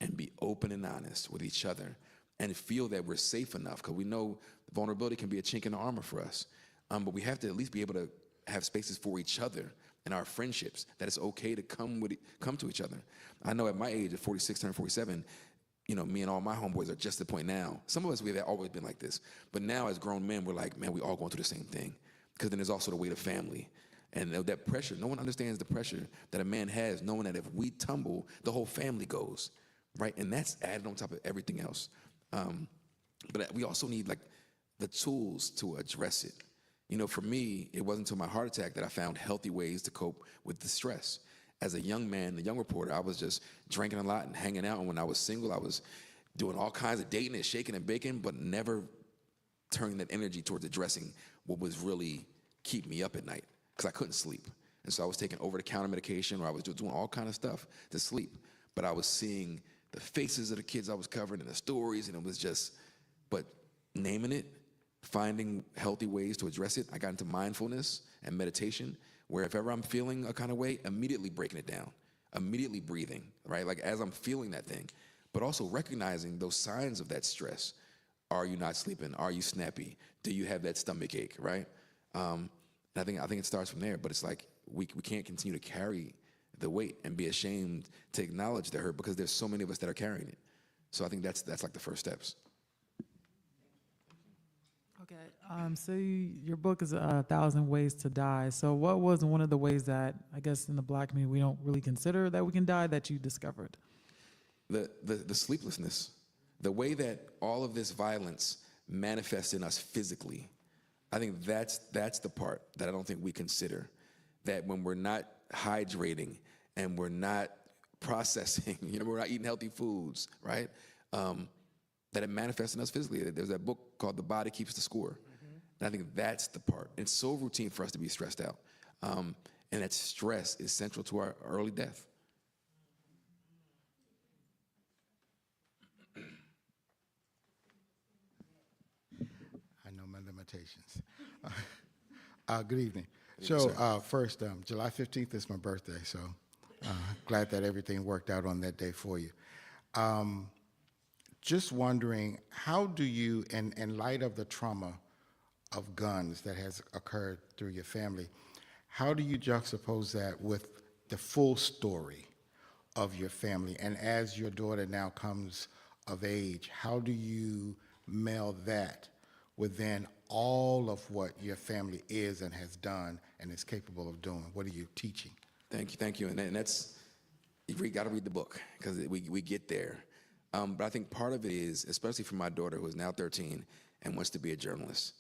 and be open and honest with each other and feel that we're safe enough, because we know vulnerability can be a chink in the armor for us. But we have to at least be able to have spaces for each other in our friendships, that it's okay to come to each other. I know at my age of 46, turning 47, you know, me and all my homeboys are just at the point now. Some of us, we've always been like this. But now as grown men, we're like, man, we all going through the same thing. Because then there's also the weight of family. And that pressure, no one understands the pressure that a man has, knowing that if we tumble, the whole family goes, right? And that's added on top of everything else. But we also need like the tools to address it. You know, for me, it wasn't until my heart attack that I found healthy ways to cope with the stress. As a young man, a young reporter, I was just drinking a lot and hanging out. And when I was single, I was doing all kinds of dating and shaking and baking, but never turning that energy towards addressing what was really keeping me up at night, because I couldn't sleep. And so I was taking over-the-counter medication, or I was doing all kind of stuff to sleep. But I was seeing the faces of the kids I was covering and the stories, and it was just, but naming it, finding healthy ways to address it. I got into mindfulness and meditation, where if ever I'm feeling a kind of way, immediately breaking it down, immediately breathing, right? Like as I'm feeling that thing, but also recognizing those signs of that stress. Are you not sleeping? Are you snappy? Do you have that stomach ache, right? And I think it starts from there, but it's like we can't continue to carry the weight and be ashamed to acknowledge the hurt, because there's so many of us that are carrying it. So I think that's like the first steps. Okay, so your book is 1,000 Ways to Die. So what was one of the ways that, I guess in the black community, we don't really consider that we can die, that you discovered? The sleeplessness, the way that all of this violence manifests in us physically. I think that's the part that I don't think we consider, that when we're not hydrating and we're not processing, you know, we're not eating healthy foods, right? That it manifests in us physically. There's that book called The Body Keeps the Score. Mm-hmm. And I think that's the part. It's so routine for us to be stressed out. And that stress is central to our early death. I know my limitations. Good evening. So first, July 15th is my birthday, so glad that everything worked out on that day for you. Just wondering, how do you, in light of the trauma of guns that has occurred through your family, how do you juxtapose that with the full story of your family? And as your daughter now comes of age, how do you meld that within all of what your family is and has done and is capable of doing? What are you teaching? Thank you. And that's, you got to read the book, because we get there. But I think part of it is, especially for my daughter, who is now 13 and wants to be a journalist,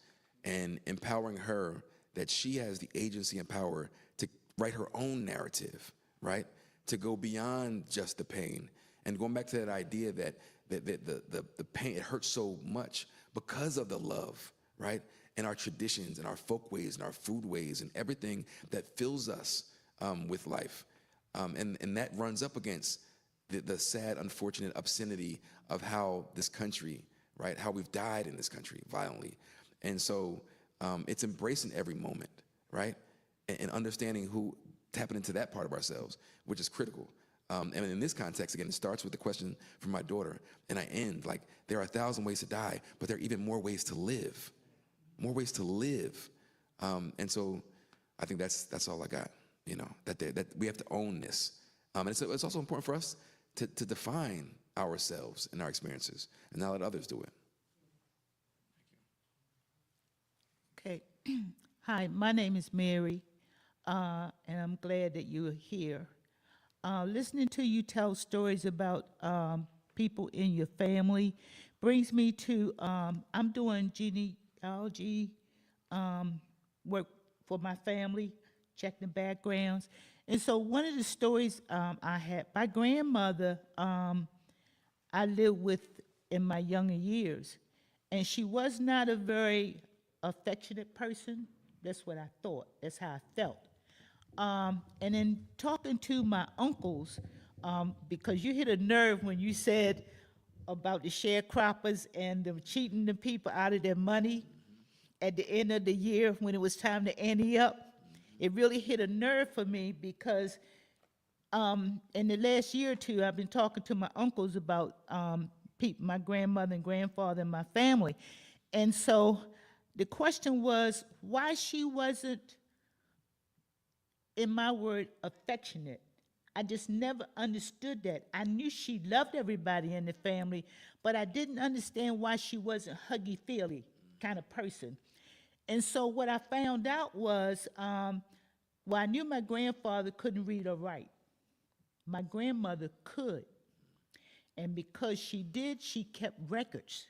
and empowering her that she has the agency and power to write her own narrative, right? To go beyond just the pain. And going back to that idea that the pain, it hurts so much because of the love, right? And our traditions and our folk ways and our food ways and everything that fills us with life. And that runs up against the sad, unfortunate obscenity of how this country, right, how we've died in this country violently. And so it's embracing every moment, right, and understanding tapping into that part of ourselves, which is critical. And in this context, again, it starts with the question from my daughter, and I end, like, there are 1,000 ways to die, but there are even more ways to live, and so I think that's all I got, you know, that we have to own this. And it's also important for us to define ourselves and our experiences and not let others do it. Okay. Hi, my name is Mary. and I'm glad that you're here. Listening to you tell stories about people in your family brings me to, I'm doing genealogy work for my family, checking backgrounds. And so one of the stories I had, my grandmother, I lived with in my younger years, and she was not a very affectionate person. That's what I thought. That's how I felt. And in talking to my uncles, because you hit a nerve when you said about the sharecroppers and them cheating the people out of their money at the end of the year when it was time to ante up. It really hit a nerve for me because in the last year or two, I've been talking to my uncles about my grandmother and grandfather and my family. And so the question was why she wasn't, in my word, affectionate. I just never understood that. I knew she loved everybody in the family, but I didn't understand why she wasn't huggy-feely kind of person. And so what I found out was, well, I knew my grandfather couldn't read or write. My grandmother could. And because she did, she kept records.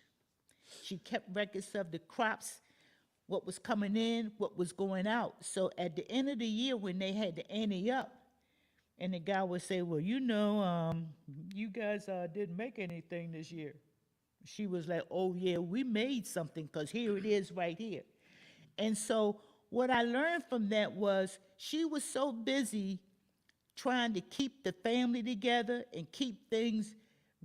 She kept records of the crops, what was coming in, what was going out. So at the end of the year when they had to ante up, and the guy would say, well, you know, you guys didn't make anything this year. She was like, oh yeah, we made something because here it is right here. And so what I learned from that was she was so busy trying to keep the family together and keep things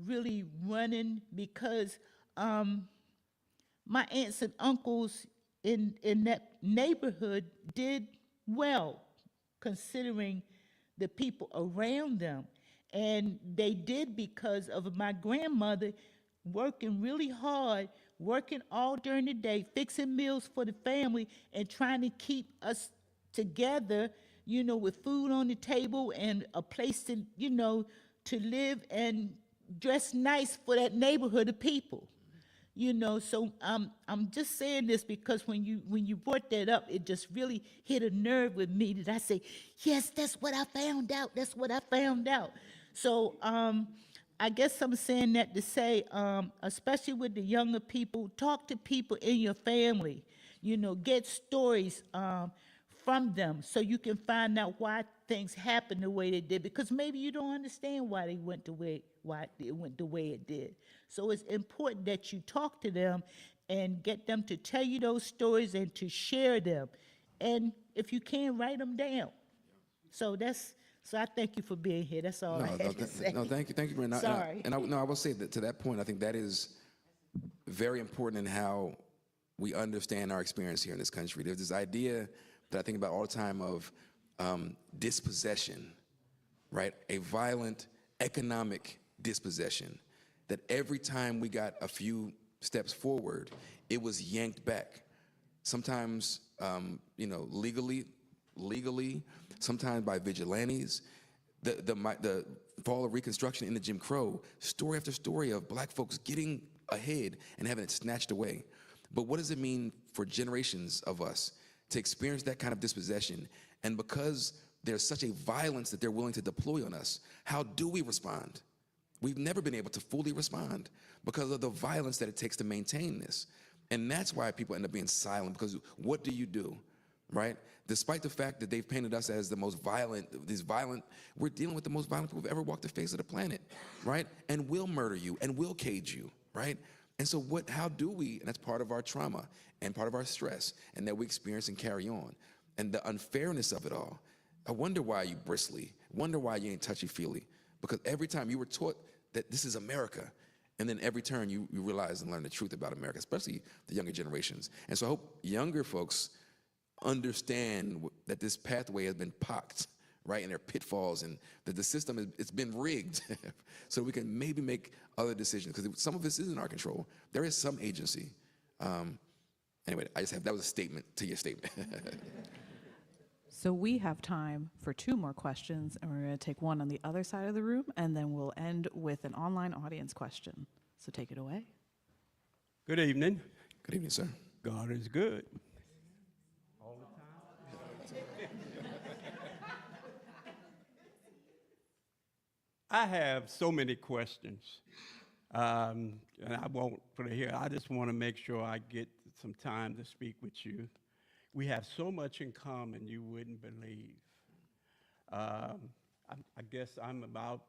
really running because my aunts and uncles in that neighborhood did well considering the people around them. And they did because of my grandmother working really hard, working all during the day, fixing meals for the family and trying to keep us together, you know, with food on the table and a place to, you know, to live and dress nice for that neighborhood of people. You know, so I'm just saying this because when you brought that up, it just really hit a nerve with me that I say, yes, that's what I found out. That's what I found out. So I guess I'm saying that to say, especially with the younger people, talk to people in your family. You know, get stories from them so you can find out why things happen the way they did, because maybe you don't understand why they went why it went the way it did. So it's important that you talk to them and get them to tell you those stories and to share them. And if you can, write them down. So I thank you for being here. That's all I had to say. No, thank you, Brenda. Sorry. I will say that to that point, I think that is very important in how we understand our experience here in this country. There's this idea that I think about all the time of dispossession, right? A violent economic dispossession, that every time we got a few steps forward, it was yanked back. Sometimes, you know, legally, sometimes by vigilantes. The fall of Reconstruction in the Jim Crow, story after story of black folks getting ahead and having it snatched away. But what does it mean for generations of us to experience that kind of dispossession? And because there's such a violence that they're willing to deploy on us, how do we respond? We've never been able to fully respond because of the violence that it takes to maintain this. And that's why people end up being silent, because what do you do, right? Despite the fact that they've painted us as the most violent, we're dealing with the most violent people who've ever walked the face of the planet, right? And will murder you and will cage you, right? And so how do we, and that's part of our trauma and part of our stress, and that we experience and carry on. And the unfairness of it all. I wonder why you bristly, wonder why you ain't touchy-feely, because every time you were taught that this is America, and then every turn you realize and learn the truth about America, especially the younger generations. And so I hope younger folks understand that this pathway has been pocked, right, and there are pitfalls, and that the system it's been rigged so we can maybe make other decisions, because some of this is in our control. There is some agency. Anyway, that was a statement to your statement. So we have time for 2 more questions, and we're going to take one on the other side of the room, and then we'll end with an online audience question. So take it away. Good evening. Good evening, sir. God is good. I have so many questions, and I won't put it here. I just want to make sure I get some time to speak with you. We have so much in common you wouldn't believe. I guess I'm about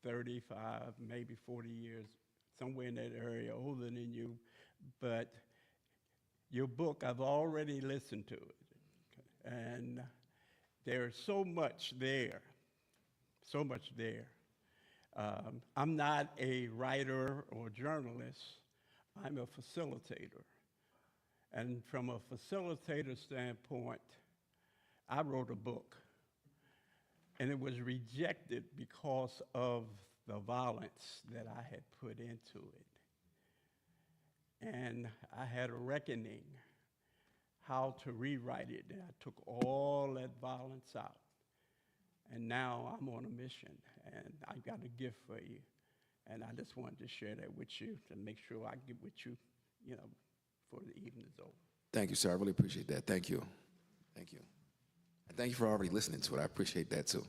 35, maybe 40 years, somewhere in that area, older than you. But your book, I've already listened to it. And there's so much there, so much there. I'm not a writer or journalist. I'm a facilitator. And from a facilitator standpoint, I wrote a book. And it was rejected because of the violence that I had put into it. And I had a reckoning how to rewrite it. And I took all that violence out. And now I'm on a mission, and I got a gift for you. And I just wanted to share that with you to make sure I get with you, before the evening is over. Thank you, sir. I really appreciate that. Thank you. Thank you. And thank you for already listening to it. I appreciate that, too.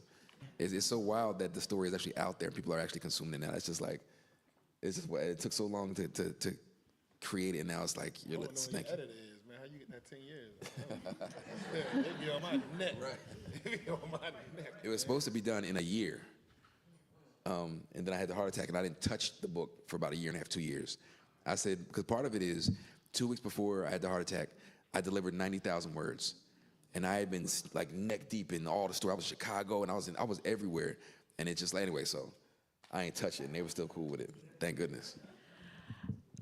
It's so wild that the story is actually out there and people are actually consuming it now. It's just like, it took so long to create it, and now it's like, I don't know what thank your you. editor is, man. How you get that 10 years? They be on my neck. Right. They be on my neck. It was supposed to be done in a year. And then I had the heart attack, and I didn't touch the book for about a year and a half, 2 years. I said, because part of it is 2 weeks before I had the heart attack, I delivered 90,000 words. And I had been like neck deep in all the story. I was in Chicago, and I was everywhere. And it just, anyway, so I ain't touch it, and they were still cool with it. Thank goodness.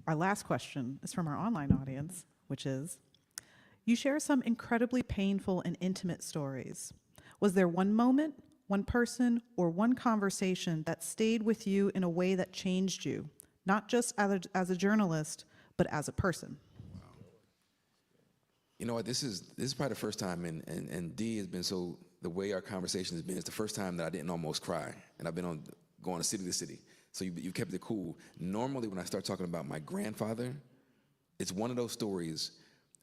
Our last question is from our online audience, which is, you share some incredibly painful and intimate stories. Was there one moment, one person, or one conversation that stayed with you in a way that changed you, not just as a journalist, but as a person? You know what, this is probably the first time, and D has been so, the way our conversation has been, it's the first time that I didn't almost cry. And I've been going to city to city. So you kept it cool. Normally when I start talking about my grandfather, it's one of those stories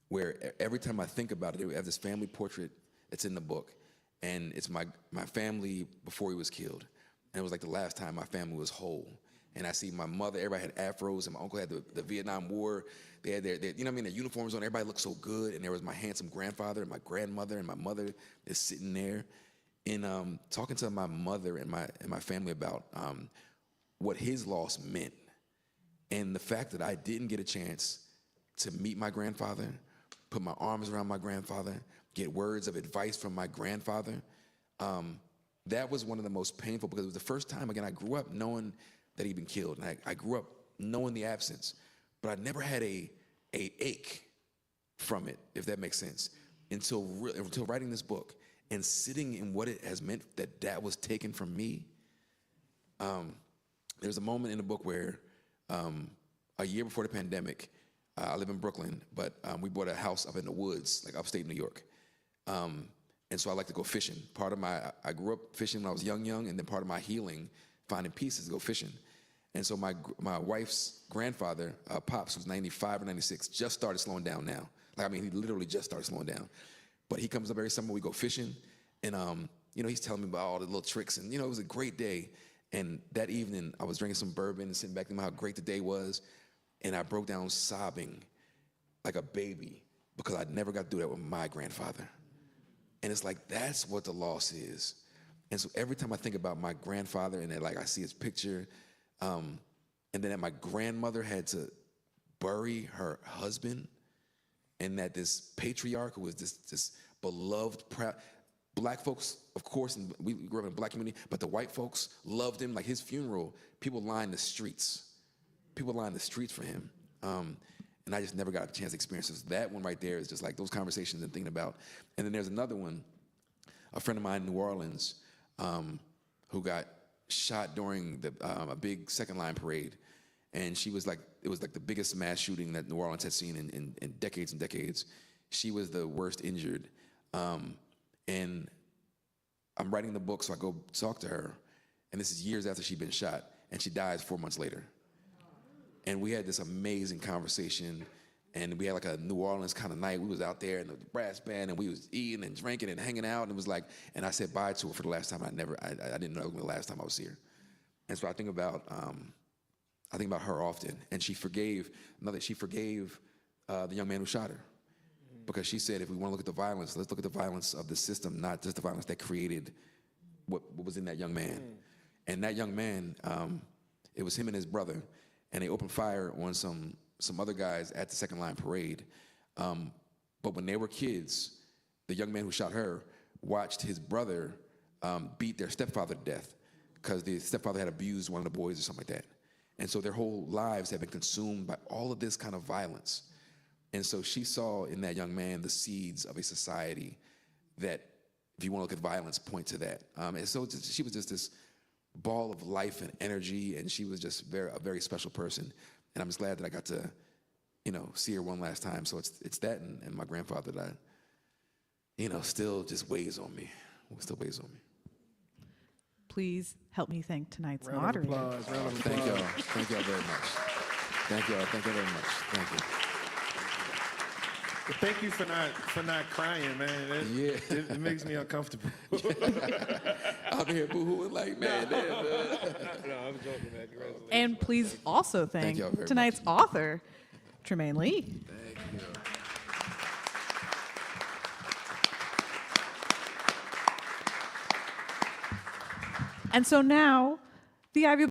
where every time I think about it, I have this family portrait that's in the book. And it's my family before he was killed. And it was like the last time my family was whole. And I see my mother, everybody had afros, and my uncle had the Vietnam War. They had their their uniforms on, everybody looked so good. And there was my handsome grandfather and my grandmother, and my mother is sitting there. And talking to my mother and my family about what his loss meant. And the fact that I didn't get a chance to meet my grandfather, put my arms around my grandfather, get words of advice from my grandfather, that was one of the most painful, because it was the first time, again, I grew up knowing that he'd been killed. And I grew up knowing the absence, but I never had a ache from it, if that makes sense, until writing this book and sitting in what it has meant that was taken from me. There's a moment in the book where a year before the pandemic, I live in Brooklyn, but we bought a house up in the woods, like upstate New York. And so I like to go fishing. I grew up fishing when I was young, and then part of my healing, finding peace, is to go fishing. And so my wife's grandfather, Pops, who's 95 or 96, just started slowing down now. He literally just started slowing down. But he comes up every summer, we go fishing, and he's telling me about all the little tricks, and it was a great day. And that evening, I was drinking some bourbon and sitting back thinking about how great the day was, and I broke down sobbing like a baby because I never got to do that with my grandfather. And it's like, that's what the loss is. And so every time I think about my grandfather and I see his picture, and then that my grandmother had to bury her husband, and that this patriarch who was this beloved, proud, black folks, of course, and we grew up in a black community, but the white folks loved him. Like his funeral, people lined the streets. People lined the streets for him. And I just never got a chance to experience this. That one right there is just like those conversations and thinking about. And then there's another one, a friend of mine in New Orleans, who got shot during a big second line parade. And it was like the biggest mass shooting that New Orleans had seen in decades and decades. She was the worst injured. And I'm writing the book, so I go talk to her. And this is years after she'd been shot, and she dies 4 months later. And we had this amazing conversation, and we had like a New Orleans kind of night. We was out there in the brass band, and we was eating and drinking and hanging out, and it was like, and I said bye to her for the last time. I didn't know it was the last time I was here. And so I think about her often. And she forgave the young man who shot her. Because she said, if we want to look at the violence, let's look at the violence of the system, not just the violence that created what was in that young man. And that young man, it was him and his brother, and they opened fire on some other guys at the Second Line Parade. But when they were kids, the young man who shot her watched his brother beat their stepfather to death because the stepfather had abused one of the boys or something like that. And so their whole lives have been consumed by all of this kind of violence. And so she saw in that young man the seeds of a society that, if you want to look at violence, point to that. And so she was just this ball of life and energy, and she was just a very special person. And I'm just glad that I got to, see her one last time. So it's that and my grandfather that still just weighs on me. Still weighs on me. Please help me thank tonight's Round of moderator. applause, round of applause. Thank y'all. Thank y'all very much. Thank y'all. Thank you very much. Thank you. Well, thank you for not crying, man. It makes me uncomfortable. I'm here boo-hooing like, man, damn, man. No, I'm joking, man. Congratulations. And please also thank y'all very tonight's author, Trymaine Lee. Thank you. And so now, the Ivy